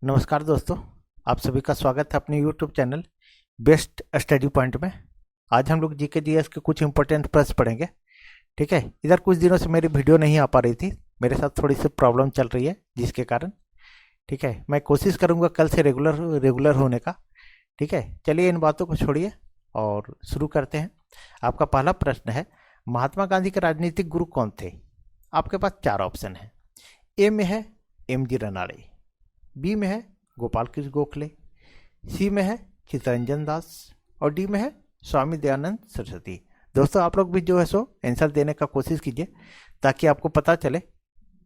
नमस्कार दोस्तों, आप सभी का स्वागत है अपने YouTube channel best study point में। आज हम लोग जीके जीएस के कुछ इंपॉर्टेंट प्रश्न पढ़ेंगे। ठीक है, इधर कुछ दिनों से मेरी वीडियो नहीं आ पा रही थी, मेरे साथ थोड़ी सी प्रॉब्लम चल रही है जिसके कारण। ठीक है, मैं कोशिश करूंगा कल से रेगुलर होने का। ठीक है, चलिए इन बातों को छोड़िए और शुरू करते हैं। आपका पहला प्रश्न है, महात्मा गांधी के राजनीतिक गुरु कौन थे? आपके पास चार ऑप्शन है। ए में है एम.जी. रनाड़े, बी में है गोपाल कृष्ण गोखले, सी में है चित्तरंजन दास और डी में है स्वामी दयानंद सरस्वती। दोस्तों आप लोग भी जो है सो आंसर देने का कोशिश कीजिए ताकि आपको पता चले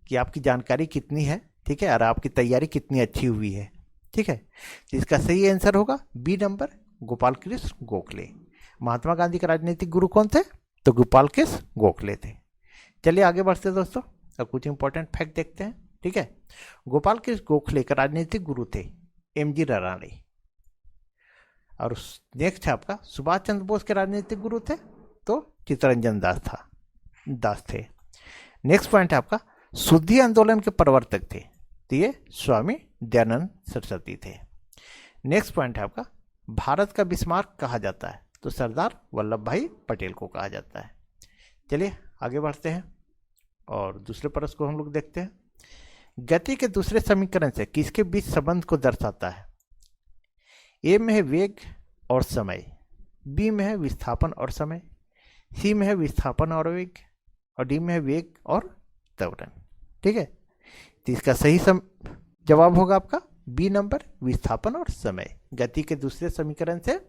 कि आपकी जानकारी कितनी है। ठीक है, और आपकी तैयारी कितनी अच्छी हुई है। ठीक है, इसका सही आंसर होगा बी नंबर, गोपाल कृष्ण गोखले। महात्मा गांधी के राजनीतिक गुरु कौन थे? तो गोपाल कृष्ण गोखले थे। चलिए आगे बढ़ते दोस्तों और कुछ इंपॉर्टेंट फैक्ट देखते हैं। ठीक है, गोपाल कृष्ण गोखले के राजनीतिक गुरु थे एम.जी. रनाड़े। और नेक्स्ट है आपका, सुभाष चंद्र बोस के राजनीतिक गुरु थे तो चित्तरंजन दास थे। नेक्स्ट पॉइंट है आपका, शुद्धि आंदोलन के प्रवर्तक थे तो ये स्वामी दयानंद सरस्वती थे। नेक्स्ट पॉइंट है आपका, भारत का बिस्मार्क कहा जाता है तो सरदार वल्लभ भाई पटेल को कहा जाता है। चलिए आगे बढ़ते हैं और दूसरे प्रश्न को हम लोग देखते हैं। गति के दूसरे समीकरण से किसके बीच संबंध को दर्शाता है? ए में है वेग और समय, बी में है विस्थापन और समय, सी में है विस्थापन और वेग और डी में है वेग और त्वरण। ठीक है, तो इसका सही जवाब होगा आपका बी नंबर, विस्थापन और समय। गति के दूसरे समीकरण से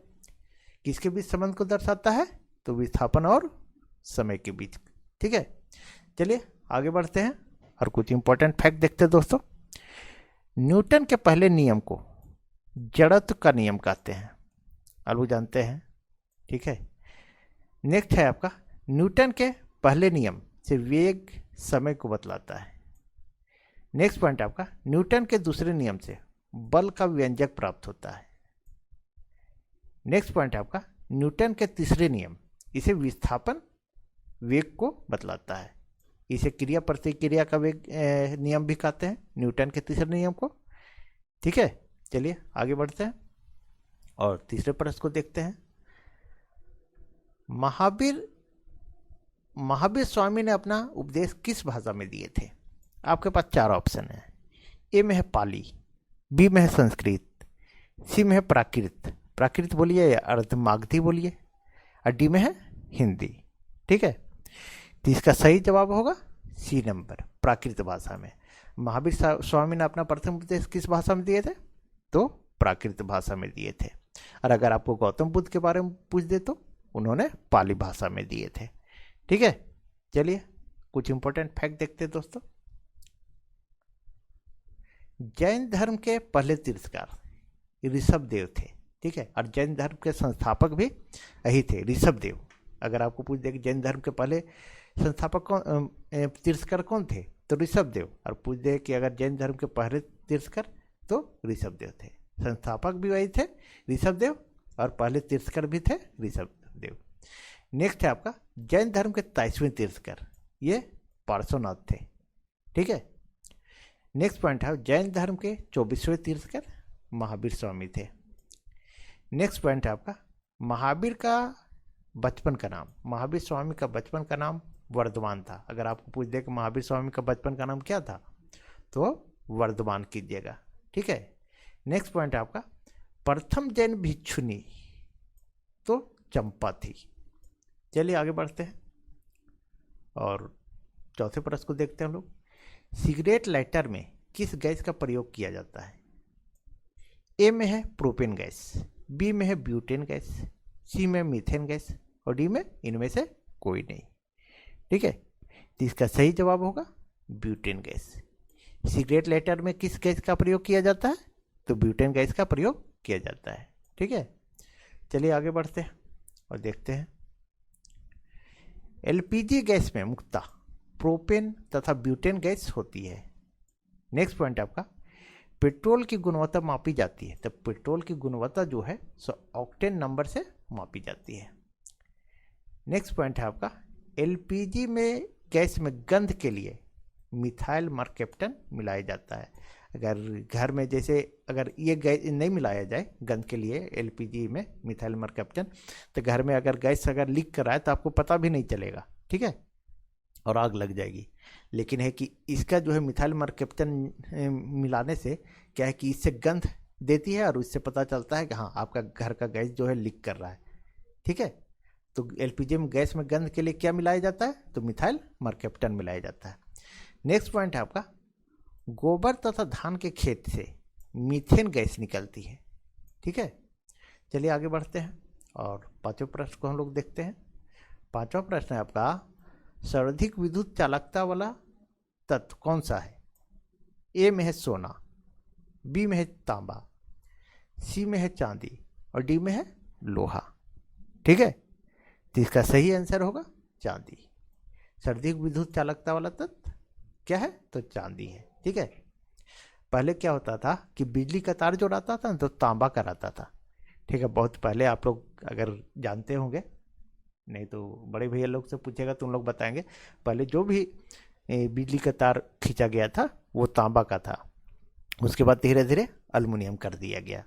किसके बीच संबंध को दर्शाता है? तो विस्थापन और समय के बीच। ठीक है, चलिए आगे बढ़ते हैं और कुछ इंपॉर्टेंट फैक्ट देखते हैं दोस्तों। न्यूटन के पहले नियम को जड़त्व का नियम कहते हैं, आप जानते हैं। ठीक है, नेक्स्ट है आपका, न्यूटन के पहले नियम से वेग समय को बतलाता है। नेक्स्ट पॉइंट आपका, न्यूटन के दूसरे नियम से बल का व्यंजक प्राप्त होता है। नेक्स्ट पॉइंट आपका, न्यूटन के तीसरे नियम इसे विस्थापन वेग को बतलाता है। इसे क्रिया प्रतिक्रिया का वेग नियम भी कहते हैं, न्यूटन के तीसरे नियम को। ठीक है, चलिए आगे बढ़ते हैं और तीसरे प्रश्न को देखते हैं। महावीर स्वामी ने अपना उपदेश किस भाषा में दिए थे? आपके पास चार ऑप्शन है। ए में है पाली, बी में है संस्कृत, सी में है प्राकृत बोलिए या अर्धमागधी बोलिए, और डी में है हिंदी। ठीक है, तो इसका सही जवाब होगा सी नंबर, प्राकृत भाषा में। महावीर स्वामी ने अपना प्रथम उपदेश किस भाषा में दिए थे? तो प्राकृत भाषा में दिए थे। और अगर आपको गौतम बुद्ध के बारे में पूछ दे तो उन्होंने पाली भाषा में दिए थे। ठीक है, चलिए कुछ इंपॉर्टेंट फैक्ट देखते हैं दोस्तों। जैन धर्म के पहले तीर्थकार ऋषभदेव थे। ठीक है, और जैन धर्म के संस्थापक भी यही थे, ऋषभदेव। अगर आपको पूछ दे कि जैन धर्म के पहले संस्थापक कौन, तीर्थकर कौन थे? तो ऋषभदेव। और पूछ दे कि अगर जैन धर्म के पहले तीर्थकर तो ऋषभदेव थे। संस्थापक भी वही थे, ऋषभदेव, और पहले तीर्थकर भी थे, ऋषभदेव। नेक्स्ट है आपका, जैन धर्म के 23वें तीर्थकर ये पार्श्वनाथ थे। ठीक है, नेक्स्ट पॉइंट है, जैन धर्म के 24वें तीर्थकर महावीर स्वामी थे। नेक्स्ट पॉइंट है आपका, महावीर स्वामी का बचपन का नाम वर्धमान था। अगर आपको पूछ दे कि महावीर स्वामी का बचपन का नाम क्या था तो वर्धमान कीजिएगा। ठीक है, नेक्स्ट पॉइंट है आपका, प्रथम जैन भिक्षुनी तो चंपा थी। चलिए आगे बढ़ते हैं और चौथे प्रश्न को देखते हैं हम लोग। सिगरेट लाइटर में किस गैस का प्रयोग किया जाता है? ए में है प्रोपेन गैस, बी में है ब्यूटेन गैस, सी में मीथेन गैस और डी में इनमें से कोई नहीं। ठीक है, तो इसका सही जवाब होगा ब्यूटेन गैस। सिगरेट लाइटर में किस गैस का प्रयोग किया जाता है? तो ब्यूटेन गैस का प्रयोग किया जाता है। ठीक है, चलिए आगे बढ़ते हैं और देखते हैं। एलपीजी गैस में मुख्यतः प्रोपेन तथा ब्यूटेन गैस होती है। नेक्स्ट पॉइंट आपका, पेट्रोल की गुणवत्ता मापी जाती है तो पेट्रोल की गुणवत्ता जो है सो ऑक्टेन नंबर से मापी जाती है। नेक्स्ट पॉइंट है आपका, एलपीजी में गैस में गंध के लिए मिथाइल मर्केप्टन मिलाया जाता है। अगर घर में जैसे अगर ये गैस नहीं मिलाया जाए गंध के लिए एलपीजी में मिथाइल मरकैप्टन, तो घर में अगर गैस अगर लीक कर रहा है तो आपको पता भी नहीं चलेगा, ठीक है, और आग लग जाएगी। लेकिन है कि इसका जो है मिथाइल मरकैप्टन मिलाने से क्या है कि इससे गंध देती है और उससे पता चलता है कि हाँ आपका घर का गैस जो है लीक कर रहा है, ठीक है। तो एलपीजी में गैस में गंध के लिए क्या मिलाया जाता है, तो मिथाइल मरकैप्टन मिलाया जाता है। नेक्स्ट पॉइंट है आपका, गोबर तथा धान के खेत से मीथेन गैस निकलती है, ठीक है। चलिए आगे बढ़ते हैं और पांचवें प्रश्न को हम लोग देखते हैं। पांचवा प्रश्न है आपका, सर्वाधिक विद्युत चालकता वाला तत्व कौन सा है? ए में है सोना, बी में है तांबा, सी में है चांदी और डी में है लोहा, ठीक है। तो इसका सही आंसर होगा चांदी। सर्वाधिक विद्युत चालकता वाला तत्व क्या है, तो चांदी है, ठीक है। पहले क्या होता था कि बिजली का तार जो रहता था तो तांबा का रहता था, ठीक है। बहुत पहले आप लोग अगर जानते होंगे, नहीं तो बड़े भैया लोग से पूछेगा तो उन लोग बताएंगे, पहले जो भी बिजली का तार खींचा गया था वो तांबा का था, उसके बाद धीरे धीरे अल्युमिनियम कर दिया गया,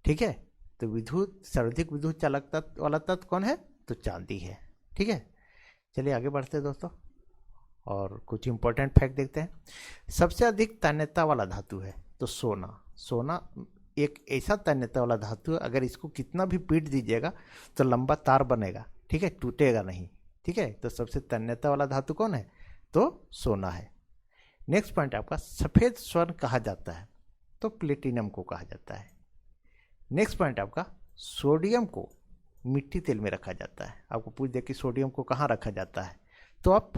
ठीक है। तो सर्वाधिक विद्युत चालकता वाला तत्व कौन है, तो चांदी है, ठीक है। चलिए आगे बढ़ते हैं दोस्तों और कुछ इंपॉर्टेंट फैक्ट देखते हैं। सबसे अधिक तन्यता वाला धातु है तो सोना। सोना एक ऐसा तन्यता वाला धातु है, अगर इसको कितना भी पीट दीजिएगा तो लंबा तार बनेगा, ठीक है, टूटेगा नहीं, ठीक है। तो सबसे तन्यता वाला धातु कौन है, तो सोना है। नेक्स्ट पॉइंट आपका, सफेद स्वर्ण कहा जाता है तो प्लेटिनम को कहा जाता है। नेक्स्ट पॉइंट आपका, सोडियम को मिट्टी तेल में रखा जाता है। आपको पूछ दे कि सोडियम को कहाँ रखा जाता है, तो आप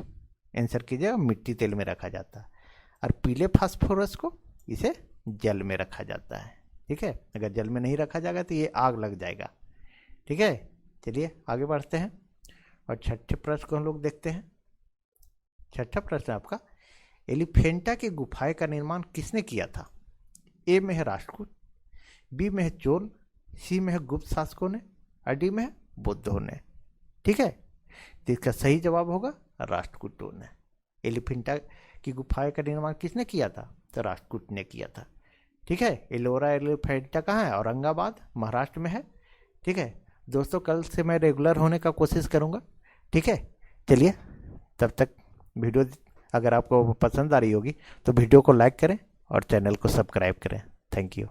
आंसर कीजिएगा मिट्टी तेल में रखा जाता है। और पीले फास्फोरस को इसे जल में रखा जाता है, ठीक है। अगर जल में नहीं रखा जाएगा तो ये आग लग जाएगा, ठीक है। चलिए आगे बढ़ते हैं और छठे प्रश्न को हम लोग देखते हैं। छठा प्रश्न आपका, एलिफेंटा की गुफाएं का निर्माण किसने किया था? ए में है राष्ट्रकूट, बी में है चोल, सी में है गुप्त शासकों ने और डी में है बुद्धों ने, ठीक है। तो इसका सही जवाब होगा राष्ट्रकूटों ने। एलिफेंटा की गुफाएं का निर्माण किसने किया था, तो राष्ट्रकूट ने किया था, ठीक है। एलोरा एलिफेंटा कहाँ है, औरंगाबाद महाराष्ट्र में है, ठीक है। दोस्तों कल से मैं रेगुलर होने का कोशिश करूँगा, ठीक है। चलिए तब तक वीडियो अगर आपको पसंद आ रही होगी तो वीडियो को लाइक करें और चैनल को सब्सक्राइब करें। Thank you.